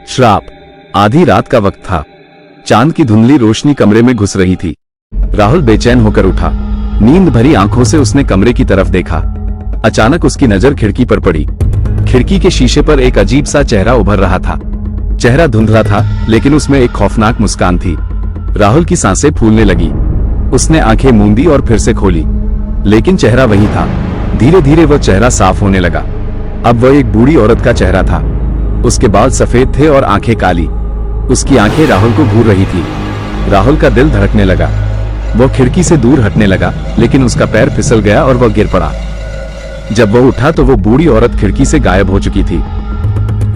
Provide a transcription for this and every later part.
श्राप। आधी रात का वक्त था। चांद की धुंधली रोशनी कमरे में घुस रही थी। राहुल बेचैन होकर उठा। नींद भरी आंखों से उसने कमरे की तरफ देखा। अचानक उसकी नजर खिड़की पर पड़ी। खिड़की के शीशे पर एक अजीब सा चेहरा उभर रहा था। चेहरा धुंधला था, लेकिन उसमें एक खौफनाक मुस्कान थी। राहुल की सांसें फूलने लगी। उसने आंखें मूंदी और फिर से खोली, लेकिन चेहरा वही था। धीरे धीरे वह चेहरा साफ होने लगा। अब वह एक बूढ़ी औरत का चेहरा था। उसके बाल सफेद थे और आंखें काली। उसकी आंखें राहुल को घूर रही थी। राहुल का दिल धड़कने लगा। वह खिड़की से दूर हटने लगा, लेकिन उसका पैर फिसल गया और वह गिर पड़ा। जब वह उठा तो वो बूढ़ी औरत खिड़की से गायब हो चुकी थी।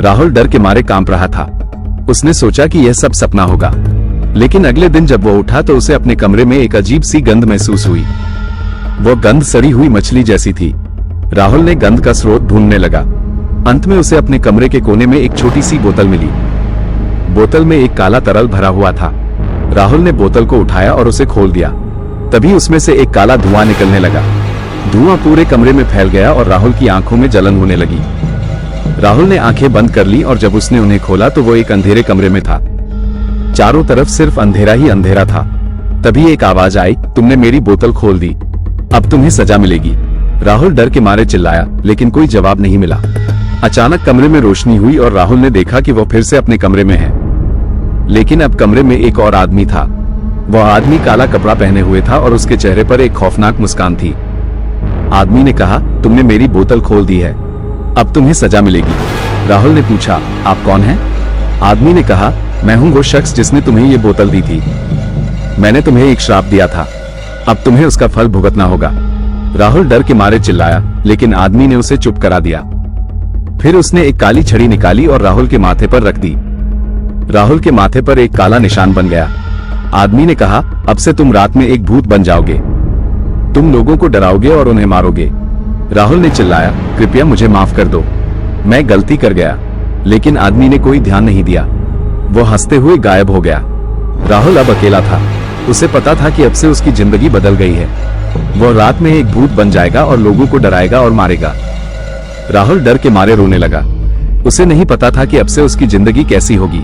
राहुल डर के मारे कांप रहा था। उसने सोचा कि यह सब सपना होगा, लेकिन अगले दिन जब वह उठा तो उसे अपने कमरे में एक अजीब सी गंध महसूस हुई। वह गंध सड़ी हुई मछली जैसी थी। राहुल ने गंध का स्रोत ढूंढने लगा। अंत में उसे अपने कमरे के कोने में एक छोटी सी बोतल मिली। बोतल में एक काला तरल भरा हुआ था। राहुल ने बोतल को उठाया और उसे खोल दिया। तभी उसमें से एक काला धुआं निकलने लगा। धुआं पूरे कमरे में फैल गया और राहुल की आंखों में जलन होने लगी। राहुल ने आंखें बंद कर ली और जब उसने उन्हें खोला तो वो एक अंधेरे कमरे में था। चारों तरफ सिर्फ अंधेरा ही अंधेरा था। तभी एक आवाज आई, तुमने मेरी बोतल खोल दी, अब तुम्हें सजा मिलेगी। राहुल डर के मारे चिल्लाया, लेकिन कोई जवाब नहीं मिला। अचानक कमरे में रोशनी हुई और राहुल ने देखा कि वह फिर से अपने कमरे में है, लेकिन अब कमरे में एक और आदमी था। वह आदमी काला कपड़ा पहने हुए था और उसके चेहरे पर एक खौफनाक मुस्कान थी। आदमी ने कहा, तुमने मेरी बोतल खोल दी है, अब तुम्हें सजा मिलेगी। राहुल ने पूछा, आप कौन हैं? आदमी ने कहा, मैं हूं वो शख्स जिसने तुम्हें ये बोतल दी थी। मैंने तुम्हें एक श्राप दिया था, अब तुम्हें उसका फल भुगतना होगा। राहुल डर के मारे चिल्लाया, लेकिन आदमी ने उसे चुप करा दिया। फिर उसने एक काली छड़ी निकाली और राहुल के माथे पर रख दी। राहुल के माथे पर एक काला निशान बन गया। आदमी ने कहा, अब से तुम रात में एक भूत बन जाओगे। तुम लोगों को डराओगे और उन्हें मारोगे। राहुल ने चिल्लाया, कृपया मुझे माफ कर दो, मैं गलती कर गया। लेकिन आदमी ने कोई ध्यान नहीं दिया। वो हंसते हुए गायब हो गया। राहुल अब अकेला था। उसे पता था कि अब से उसकी जिंदगी बदल गई है। वो रात में एक भूत बन जाएगा और लोगों को डराएगा और मारेगा। राहुल डर के मारे रोने लगा। उसे नहीं पता था कि अब से उसकी जिंदगी कैसी होगी।